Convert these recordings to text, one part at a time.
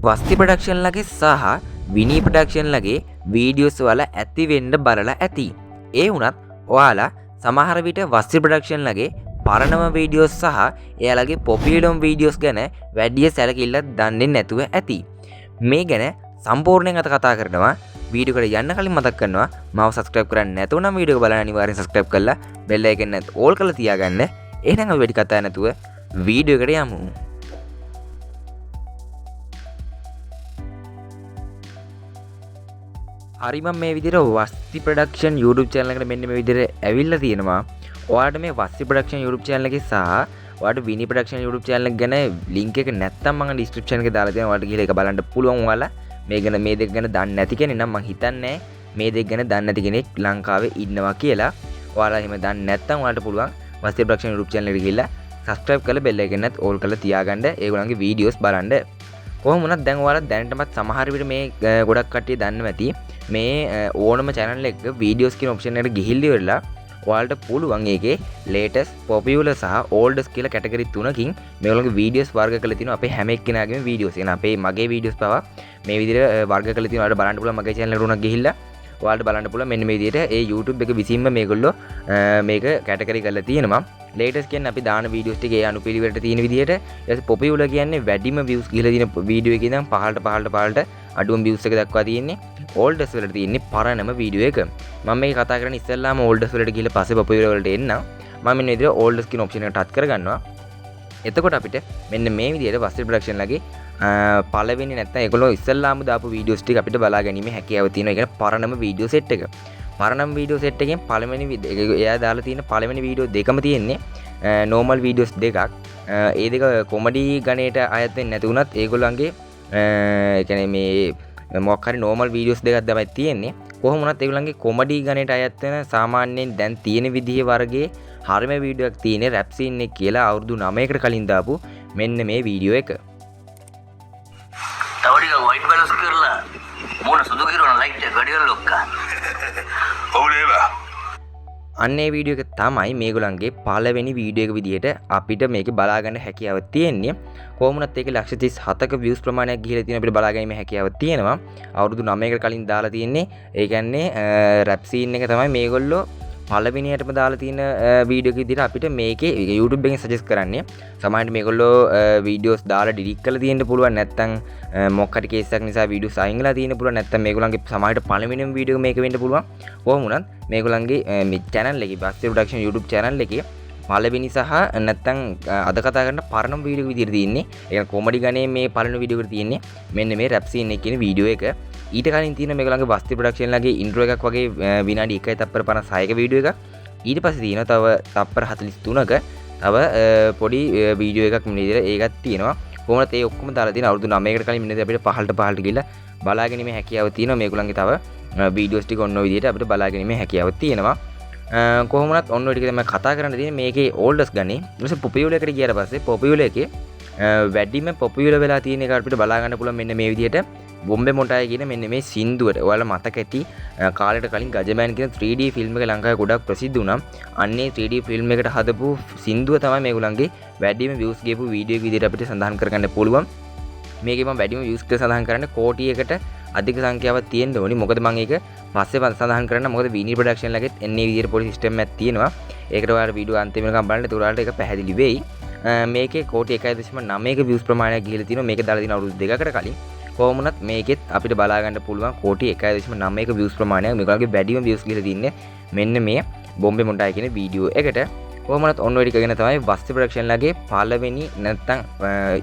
වස්ති production ලගේ සහ විනී production ලගේ වීඩියෝස් වල ඇති වෙන්න බලලා ඇති. ඒ වුණත් ඔයාලා සමහර විට වස්ති ප්‍රොඩක්ෂන් ලගේ පරණම වීඩියෝස් සහ එයාලගේ පොපියුලම් වීඩියෝස් ගැන වැඩි සැලකිල්ලක් දන්නේ නැතුව ඇති. මේ ගැන සම්පූර්ණයෙන් අත කතා කරනවා. වීඩියෝ එකට යන්න කලින් මතක් කරනවා මාව subscribe කරන්න නැතුව නම් වීඩියෝ එක බලන්න අනිවාර්යෙන් subscribe කරලා bell icon එකත් all කරලා තියාගන්න. එහෙනම් අපි වැඩි කතා නැතුව වීඩියෝ එකට යමු. හරි මම මේ විදිහට වස්ති ප්‍රොඩක්ෂන් YouTube channel එකට මෙන්න මේ විදිහට ඇවිල්ලා තියෙනවා. ඔයාලට මේ වස්ති ප්‍රොඩක්ෂන් YouTube channel එකේ සහ ඔයාලට විනි ප්‍රොඩක්ෂන් YouTube channel එක ගැන link එක නැත්තම් මම description එකේ දාලා තියෙනවා. ඔයාලට ගිහලා ඒක බලන්න පුළුවන්. ඔයාලා මේ දෙක ගැන දන්නේ නැති කෙනෙක් නම් මම හිතන්නේ මේ දෙක ගැන දන්නේ නැති කෙනෙක් ලංකාවේ ඉන්නවා කියලා. ඔයාලා එහෙම දන්නේ නැත්තම් ඔයාලට පුළුවන් වස්ති ප්‍රොඩක්ෂන් YouTube channel එකට ගිහලා subscribe කරලා bell icon එකත් all කරලා තියාගන්න. ඒගොල්ලන්ගේ videos බලන්න. කොහොම වුණත් දැන් ඔයාලා දැනටමත් සමහර විට මේ ගොඩක් කට්ටිය දන්නවා ඇති මේ ඕනම channel එක videos කියන option එකට ගිහිල්ලා ඉවරලා ඔයාලට පුළුවන් ඒකේ latest popular සහ oldest කියලා category තුනකින් මේගොල්ලන්ගේ videos වර්ග කරලා තිනවා. අපේ හැම එක්කෙනාගේම videos. එන අපේ මගේ videos පවා මේ විදිහට වර්ග කරලා තිනවා. ඔයාලට බලන්න පුළුවන් මගේ channel එකට උනක් ගිහිල්ලා ඔයාලට බලන්න පුළුවන් මෙන්න මේ විදිහට ඒ YouTube එක විසින්ම මේගොල්ලෝ මේක category කරලා තියෙනවා. latest කියන්නේ අපි දාන videos ටික ඒ අනුපිළිවෙලට තියෙන විදිහට. ඊට popular කියන්නේ වැඩිම views ගිහලා තියෙන video එකේ ඉඳන් පහළට අඩුවම views එක දක්වා තියෙන්නේ. oldest වලට තියෙන්නේ පරණම video එක. මම මේක කතා කරන්නේ ඉස්සෙල්ලාම oldest වලට ගිහලා පස්සේ popular වලට එන්න. මම මෙන්න විදිහට oldest කියන option එකට touch කරගන්නවා. එතකොට අපිට මෙන්න මේ විදිහට වස්ත්‍ර production ලගේ පළවෙනි නැත්නම් ඒගොල්ලෝ ඉස්සෙල්ලාම දාපු videos ටික අපිට බලා ගැනීම හැකියාව තියෙනවා. ඒ කියන්නේ පරණම video set එක. පරණම video set එකෙන් පළවෙනි එයා දාලා තියෙන පළවෙනි video දෙකම තියෙන්නේ normal videos දෙකක්. ඒ දෙක comedy ගණයට අයත් වෙන්නේ නැති වුණත් ඒගොල්ලන්ගේ ඒ කියන්නේ මේ මොකක් හරි normal videos දෙකක් තමයි තියෙන්නේ. කොහොම වුණත් ඒගොල්ලන්ගේ comedy ගණයට අයත් වෙන සාමාන්‍යයෙන් දැන් තියෙන විදිහේ වර්ගයේ හරිම වීඩියෝ එකක් තියෙන්නේ rap scene එක කියලා අවුරුදු 9කට කලින් දාපු මෙන්න මේ වීඩියෝ එක. තවටික white balance කරලා මොන සුදු කිරවන ලයිට් එක ගඩියල ලොක්කා. ඔව්නේ බා. අන්නේ වීඩියෝ එක තමයි මේගොල්ලන්ගේ පළවෙනි වීඩියෝ එක විදිහට අපිට මේක බලා ගන්න හැකියාව තියෙන්නේ. කොහොම වුණත් ඒකේ 137ක views ප්‍රමාණයක් ගිහිලා තියෙන අපිට බලා ගැනීම හැකියාව තියෙනවා. අවුරුදු 9කට කලින් දාලා තියෙන්නේ. ඒ කියන්නේ rap scene එක තමයි මේගොල්ලෝ පළවෙනියටම දාලා තියෙන වීඩියෝ එක විදිහට අපිට මේකේ YouTube එකෙන් සජෙස්ට් කරන්නේ. සමහරවිට මේගොල්ලෝ වීඩියෝස් දාලා ඩිලීට් කරලා තියෙන්න පුළුවන්. නැත්නම් මොකක් හරි කේස් එකක් නිසා වීඩියෝස් අයින් කරලා තියෙන්න පුළුවන්. නැත්නම් මේගොල්ලන්ගේ සමහරවිට පළවෙනිම වීඩියෝ මේක වෙන්න පුළුවන්. කොහොම වුණත් මේගොල්ලන්ගේ මේ channel එකේ වස්ත්‍ර production YouTube channel එකේ පළවෙනි සහ නැත්නම් අද කතා කරන පරණම වීඩියෝ විදිහට තියෙන්නේ. ඒ කියන්නේ කොමඩි ගණේ මේ පළවෙනි වීඩියෝ එකට තියෙන්නේ මෙන්න මේ rap scene එක කියන වීඩියෝ එක. ඊට කලින් තියෙන මේගොල්ලන්ගේ වස්ති ප්‍රොඩක්ෂන් ලගේ ඉන්ට්‍රෝ එකක් වගේ විනාඩි 1 තප්පර 56ක වීඩියෝ එකක්. ඊට පස්සේ තියෙනවා තව තප්පර 43ක තව පොඩි වීඩියෝ එකක් මෙන්න විදිහට ඒකත් තියෙනවා. කොහොමද ඒ ඔක්කොම දාලා තියෙන අවුරුදු 9කට කලින් මෙන්න අපිට පහළට ගිහිල්ලා බලා ගැනීම හැකියාව තියෙනවා. මේගොල්ලන්ගේ තව වීඩියෝස් ටික ඔන්න ඔය විදිහට අපිට බලා ගැනීම හැකියාව තියෙනවා. කොහොම වුණත් ඔන්න ඔය ටික තමයි කතා කරන්න තියෙන්නේ. මේකේ oldest ගන්නේ ඊට පස්සේ popular එකට ගියාට පස්සේ popular එකේ වැඩිම popular වෙලා තියෙන එක අපිට බලා ගන්න පුළුවන් මෙන්න මේ විදිහට බොම්බේ මොටායි කියන මෙන්න මේ සින්දුවට. ඔයාලා මතක ඇති කාලෙට කලින් ගජමෑන් කියන 3D ෆිල්ම් එක ලංකාවේ ගොඩක් ප්‍රසිද්ධ වුණා. අන්නේ 3D ෆිල්ම් එකට හදපු සින්දුව තමයි මේගොල්ලන්ගේ වැඩිම views ගියපු වීඩියෝ එක විදිහට අපිට සඳහන් කරගන්න පුළුවන්. මේකේ මම වැඩිම views කියලා සඳහන් කරන්නේ කෝටියකට අධික සංඛ්‍යාවක් තියෙන්න ඕනි. මොකද මම ඒක පස්සේ සඳහන් කරන්න. මොකද විනී ප්‍රොඩක්ෂන් ලගෙත් එන්නේ විදිහට පොඩි සිස්ටම් එකක් තියෙනවා. ඒකට ඔයාලා වීඩියෝ අන්තිම වෙනකම් බලන්න. ඒක ඔයාලට ඒක පැහැදිලි වෙයි. මේකේ කෝටි 1.9ක views ප්‍රමාණයක් ගිහිලා තියෙනවා. මේක දාලා තියෙන අවුරුදු දෙකකට කලින්. කොහොම වුණත් මේකෙත් අපිට බලා ගන්න පුළුවන් කෝටි 1.9ක views ප්‍රමාණයක්. මේගොල්ලන්ගේ වැඩිම views ගිහිලා තින්නේ මෙන්න මේ බොම්බේ මොටායි කියන වීඩියෝ එකට. කොහොම වුණත් ඔන්න ඔය ටික ගැන තමයි වස්ති ප්‍රොඩක්ෂන් ලගේ පළවෙනි නැත්තම්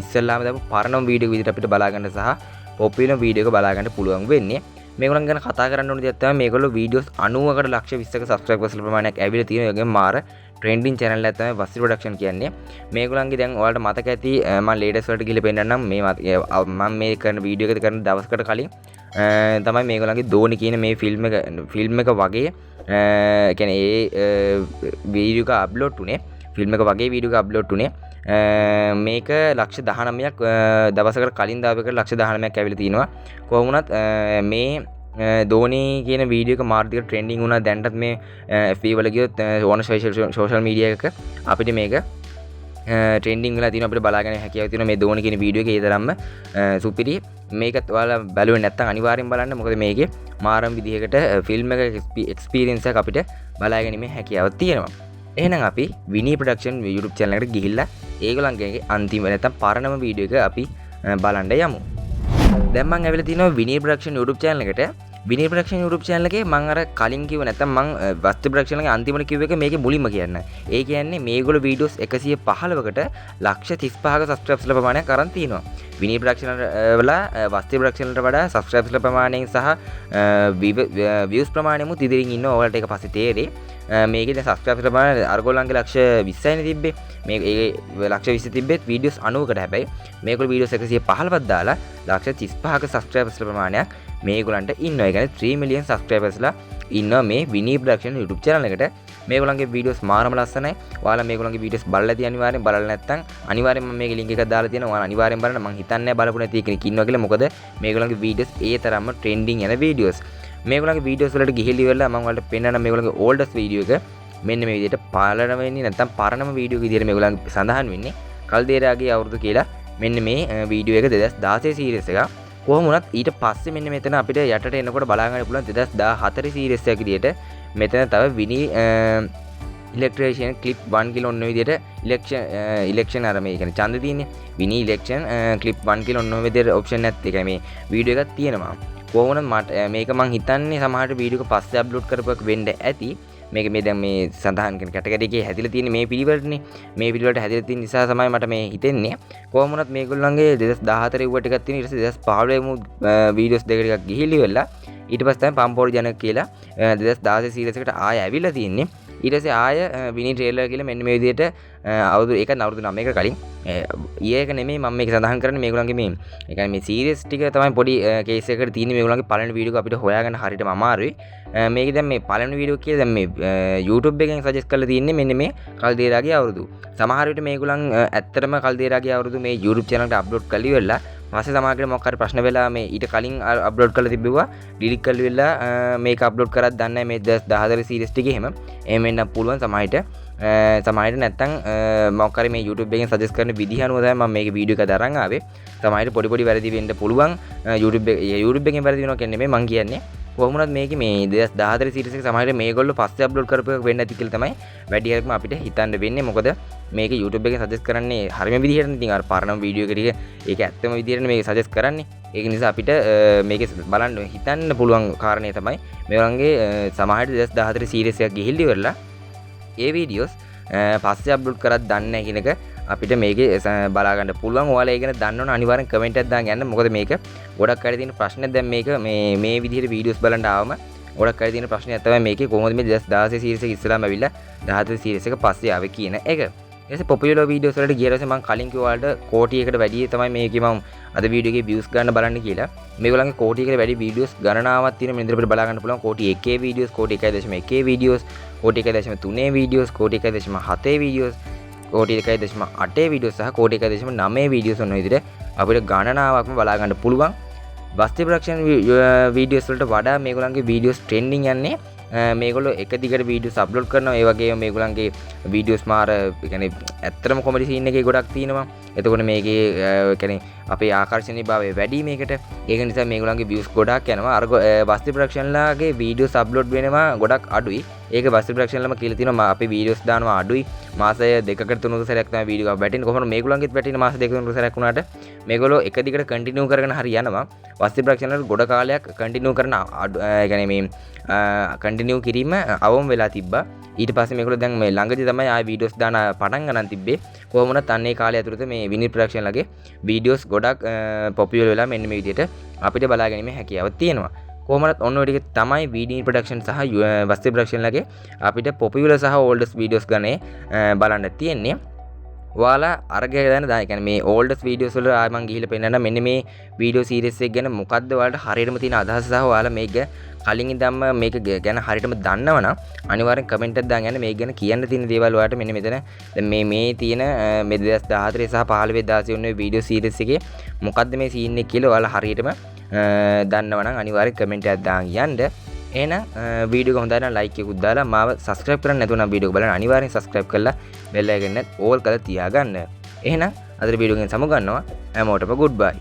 ඉස්සෙල්ලාම දාපු පරණම වීඩියෝ විදිහට අපිට බලා ගන්න සහ පොපියුලර් වීඩියෝ එක බලා ගන්න පුළුවන් වෙන්නේ. මේගොල්ලන් ගැන කතා කරන්න ඕන දෙයක් තමයි මේගොල්ලෝ වීඩියෝස් 90කට ලක්ෂ 20ක සබ්ස්ක්‍රයිබර්ස් ප්‍රමාණයක් ඇවිල්ලා තියෙන එකෙන් මාර ට්‍රෙන්ඩින් channel එකක් තමයි වස්ත්‍ර ප්‍රොඩක්ෂන් කියන්නේ. මේගොල්ලන්ගේ දැන් ඔයාලට මතක ඇති මම latest වලට ගිහලා පෙන්නන්නම්. මම මේ කරන වීඩියෝ එක කරන දවස්කට කලින් තමයි මේගොල්ලන්ගේ දෝනි කියන මේ ෆිල්ම් එක වගේ කියන්නේ ඒ වීඩියෝ එක අප්ලෝඩ් උනේ ෆිල්ම් එක වගේ වීඩියෝ එක අප්ලෝඩ් උනේ මේක ලක්ෂ 19ක් දවසකට කලින් දාපු එකට ලක්ෂ 19ක් ඇවිල්ලා තිනවා. කොහොම වුණත් මේ දෝනි කියන වීඩියෝ එක මාර්දික ට්‍රෙන්ඩින් වුණා. දැන්ටත් මේ FB වල ගියොත් ඕන සෝෂල් මීඩියා එකක අපිට මේක ට්‍රෙන්ඩිං වෙලා තියෙනවා අපිට බලාගෙන හැකියාව තියෙනවා මේ දෝනි කියන වීඩියෝ එකේ ඒ තරම්ම සුපිරි මේකත් ඔයාලා බැලුවේ නැත්නම් අනිවාර්යෙන් බලන්න මොකද මේකේ මාරම් විදිහකට ෆිල්ම් එක එක්ස්පීරියන්ස් එකක් අපිට බලා ගැනීමේ හැකියාවක් තියෙනවා එහෙනම් අපි විනී ප්‍රොඩක්ෂන් YouTube channel එකට ගිහිල්ලා ඒගොල්ලන්ගේ අන්තිම නැත්නම් පරණම වීඩියෝ එක අපි බලන්න යමු දැන් මම ඇවිල්ලා තිනවා විනී ප්‍රොඩක්ෂන් YouTube channel එකට විනී ප්‍රොඩක්ෂන් YouTube channel එකේ මම අර කලින් කිව්ව නැත්නම් මම වස්තු ප්‍රොඩක්ෂන් එකේ අන්තිමට කිව්ව එක මේකේ මුලින්ම කියන්න. ඒ කියන්නේ මේගොල්ලෝ වීඩියෝස් 115කට ලක්ෂ 35ක සබ්ස්ක්‍රයිබර්ස්ලා ප්‍රමාණයක් අරන් තිනවා. විනී ප්‍රොඩක්ෂන් වල වස්තු ප්‍රොඩක්ෂන් වලට වඩා සබ්ස්ක්‍රයිබර්ස්ලා ප්‍රමාණයෙන් සහ views ප්‍රමාණයමුත් ඉදිරියෙන් ඉන්නවා. ඔයාලට ඒක පස්සේ තේරෙයි. මේකේ දැන් සබ්ස්ක්‍රයිබර්ස් ප්‍රමාණය අරගොල්ලන්ගේ ලක්ෂ 20යිනේ තිබ්බේ. මේ ඒ ලක්ෂ 20 තිබ්බෙත් වීඩියෝස් 90කට හැබැයි මේගොල්ලෝ වීඩියෝස් 115ක් දාලා ලක්ෂ 35ක සබ්ස්ක්‍රයිබර්ස්ලා ප්‍රමාණයක් මේගොල්ලන්ට ඉන්නවා. ඒ කියන්නේ 3 මිලියන් සබ්ස්ක්‍රයිබර්ස්ලා ඉන්නවා මේ විනී ප්‍රොඩක්ෂන් YouTube channel එකට. මේගොල්ලන්ගේ වීඩියෝස් මාරම ලස්සනයි. ඔයාලා මේගොල්ලන්ගේ වීඩියෝස් බලලා ඇති අනිවාර්යෙන් බලලා නැත්නම් අනිවාර්යෙන් මම මේකේ link එකක් දාලා තියෙනවා. ඔයාලා අනිවාර්යෙන් බලන්න. මම හිතන්නේ බලපු නැති කෙනෙක් ඉන්නවා කියලා. මොකද මේගොල්ලන්ගේ වීඩියෝස් ඒ තරම්ම trending යන වීඩියෝස්. මේගොල්ලන්ගේ වීඩියෝස් වලට ගිහිලි වෙලා මම ඔයාලට පෙන්නන්න මේගොල්ලන්ගේ oldest වීඩියෝ එක මෙන්න මේ විදිහට පාලන වෙන්නේ නැත්නම් පරණම වීඩියෝ විදිහට මේගොල්ලන් සඳහන් වෙන්නේ කල්දේරාගේ අවුරුදු කියලා මෙන්න මේ වීඩියෝ එක 2016 සීරීස් එක කොහොම වුණත් ඊට පස්සේ මෙන්න මෙතන අපිට යටට එනකොට බලා ගන්න පුළුවන් 2014 සීරීස් එක විදිහට මෙතන තව විනී ඉලෙක්ට්‍රීෂියන් ක්ලිප් 1 කියලා ඔන්න විදිහට ඉලෙක්ෂන් අර මේ කියන්නේ ඡන්ද තියෙන්නේ විනී ඉලෙක්ෂන් ක්ලිප් 1 කියලා ඔන්න විදිහට ඔප්ෂන් එකක් ඒ මේ වීඩියෝ එකක් තියෙනවා කොහොමද මට මේක මං හිතන්නේ සමහරට වීඩියෝ එක පස්සේ අප්ලෝඩ් කරපුවක් වෙන්න ඇති මේක මේ දැන් මේ සඳහන් කරන කැටගරි එකේ හැදිලා තියෙන්නේ මේ පිළිවෙලටනේ මේ පිළිවෙලට හැදිලා තියෙන නිසා තමයි මට මේ හිතෙන්නේ කොහොම වුණත් මේගොල්ලන්ගේ 2014 වුව ටිකක් තියෙන ඊට පස්සේ 2015 මු වීඩියෝස් දෙක ටිකක් ගිහිලි වෙලා ඊට පස්සේ තමයි පම්පෝරි ජනක කියලා 2016 සීරීස් එකට ආය ඇවිල්ලා තියෙන්නේ ඊට පස්සේ ආය විනී ට්‍රේලර් කියලා මෙන්න මේ විදිහට අවුරුදු 9කට කලින් ඊයේක නෙමෙයි මම මේක සඳහන් කරන්නේ මේගොල්ලන්ගේ මේ ඒ කියන්නේ මේ සීරීස් ටික තමයි පොඩි කේස් එකකට තියෙන්නේ මේගොල්ලන්ගේ පළවෙනි වීඩියෝ එක අපිට හොයාගන්න හරියටම අමාරුයි මේක දැන් මේ පළවෙනි වීඩියෝ කියලා දැන් මේ YouTube එකෙන් සජෙස්ට් කරලා තියෙන්නේ මෙන්න මේ කල්දේරාගේ අවුරුදු සමහර විට මේගොල්ලන් ඇත්තටම කල්දේරාගේ අවුරුදු මේ YouTube channel එකට අප්ලෝඩ් කරලි වෙලා පස්සේ සමහරකට මොකක් හරි ප්‍රශ්න වෙලා මේ ඊට කලින් අප්ලෝඩ් කරලා තිබ්බුවා ඩිලීට් කරලා වෙලා මේක අප්ලෝඩ් කරත් දන්නේ නැහැ මේ 2014 සීරීස් ටිකේ එහෙම වෙන්න පුළුවන් සමහරට නැත්තම් මොකක් හරි මේ YouTube එකෙන් සජෙස්ට් කරන විදිහ අනුව තමයි මම මේක වීඩියෝ එක දරන් ආවේ සමහරට පොඩි වැරදි වෙන්න පුළුවන් YouTube එකෙන් වැරදි වෙනවා කියන්නේ මම කියන්නේ කොහොමුණත් මේකේ මේ 2014 සීරීස් එක සමහරට මේගොල්ලෝ පස්සේ අප්ලෝඩ් කරපු එක වෙන්න ඇති කියලා තමයි වැඩි හරියක්ම අපිට හිතන්න වෙන්නේ මොකද මේක YouTube එකෙන් සජෙස්ට් කරන්නේ හරියම විදිහට ඉතින් අර පරණම වීඩියෝ එක ටික ඒක ඇත්තම විදිහට මේක සජෙස්ට් කරන්නේ ඒක නිසා අපිට මේකේ බලන්න හිතන්න පුළුවන් කාරණේ තමයි මේගොල්ලන්ගේ සමහරට 2014 සීරීස් එකක් ගිහිල්ලි වෙලා ඒ වීඩියෝස් පස්සේ අප්ලෝඩ් කරත් දන්නේ නැහැ කියන එක අපිට මේකේ බලා ගන්න පුළුවන්. ඔයාලා ඒක ගැන දන්නවනම් අනිවාර්යෙන් කමෙන්ට් එකක් දාන්න යන්න. මොකද මේක ගොඩක් අය තියෙන ප්‍රශ්නේ දැන් මේක මේ විදිහට වීඩියෝස් බලන්න ආවම ගොඩක් අය තියෙන ප්‍රශ්නයක් තමයි මේකේ කොහොමද මේ 2016 සීරීස් එක ඉස්සලාම ඇවිල්ලා 14 සීරීස් එක පස්සේ ආවේ කියන එක. ඊටසේ පොපියුලර් වීඩියෝස් වලට ගිය ඊපස්සේ මම කලින් කිව්වා ඔයාලට කෝටියකට වැඩි තමයි මේකේ මම අද වීඩියෝ එකේ views ගන්න බලන්න කියලා. මේගොල්ලන්ගේ කෝටියකට වැඩි වීඩියෝස් ගණනාවක් තියෙන මෙන්න ඉදිරියට බලා ගන්න පුළුවන්. කෝටි 1 වීඩියෝස්, කෝටි 1.1 වීඩියෝස්, කෝටි 1.3 වීඩියෝස්, කෝටි 1.7 වීඩියෝස්, කෝටි 1.8 වීඩියෝස් සහ කෝටි 1.9 වීඩියෝස් ඔන්න විදිහට අපිට ගණනාවක්ම බලා ගන්න පුළුවන්. වස්තු ප්‍රොඩක්ෂන් වීඩියෝස් වලට වඩා මේගොල්ලන්ගේ වීඩියෝස් ට්‍රෙන්ඩින් යන්නේ මේගොල්ලෝ එක දිගට වීඩියෝස් අප්ලෝඩ් කරනවා ඒ වගේම මේගොල්ලන්ගේ වීඩියෝස් මාර يعني ඇත්තටම කොමඩි සීන් එකේ ගොඩක් තියෙනවා එතකොට මේකේ يعني අපේ ආකර්ෂණීයභාවය වැඩි මේකට ඒක නිසා මේගොල්ලන්ගේ views ගොඩක් යනවා අර වස්තු ප්‍රොඩක්ෂන් ලාගේ වීඩියෝස් අප්ලෝඩ් වෙනවා ගොඩක් අඩුයි ඒක වස්තු ප්‍රොඩක්ෂන් ලාම කියලා තියෙනවා අපි වීඩියෝස් දානවා අඩුයි මාසය දෙකකට තුනකට සැරයක් තමයි වීඩියෝ එක වැටෙන්නේ කොහොමද මේගොල්ලන්ගෙත් වැටෙන්නේ මාස දෙක තුනකට සැරයක් වුණාට මේගොල්ලෝ එක දිගට කන්ටිනියු කරගෙන හරි යනවා වස්තු ප්‍රොඩක්ෂන් වල ගොඩ කාලයක් කන්ටිනියු කරන يعني මේ කන්ටිනියු කිරීම අවම වෙලා තිබ්බා ඊට පස්සේ මේගොල්ලෝ දැන් මේ ළඟදී තමයි ආයෙ වීඩියෝස් දාන පටන් ගන්න තිබ්බේ කොහොම වුණත් අන්නේ කාලය ඇතුළත මේ විනී ප්‍රොඩක්ෂන් ලගේ වීඩියෝස් ගොඩක් පොපියුලර් වෙලා මෙන්න මේ විදිහට අපිට බලා ගැනීම හැකියාවක් තියෙනවා කොහොමවත් ඔන්න ඔය ටික තමයි විනී ප්‍රොඩක්ෂන් සහ වස්තු ප්‍රොඩක්ෂන් ලගේ අපිට පොපියුලර් සහ ඕල්ඩස් වීඩියෝස් ගන්නේ බලන්න තියෙන්නේ ඔයාලා අරගෙන දැන ඒ කියන්නේ මේ ඕල්ඩස් වීඩියෝස් වල ආයෙ මම ගිහිල්ලා පෙන්නන්න මෙන්න මේ වීඩියෝ සීරීස් එක ගැන මොකද්ද ඔයාලට හරියටම තියෙන අදහස සහ ඔයාලා මේක කලින් ඉඳන්ම මේක ගැන හරියටම දන්නවනම් අනිවාර්යෙන් කමෙන්ට් එකක් දාන්න මේක ගැන කියන්න තියෙන දේවල් ඔයාලට මෙන්න මෙතන දැන් මේ තියෙන මේ 2014 සහ 15 16 වුණේ වීඩියෝ සීරීස් එකේ මොකද්ද මේ සීන් එක කියලා ඔයාලා හරියටම දන්නවනම් අනිවාර්යෙන් කමෙන්ට් එකක් දාන්න යන්න එහෙනම් වීඩියෝ එක හොඳයි නම් ලයික් එකකුත් දාලා මාව සබස්ක්‍රයිබ් කරන්න නැතුව නම් වීඩියෝ එක බලන්න අනිවාර්යෙන් සබස්ක්‍රයිබ් කරලා බෙල් එකෙන් ඕල් කරලා තියාගන්න. එහෙනම් අද වීඩියෝ එකෙන් සමු ගන්නවා. හැමෝටම ගුඩ් බයි.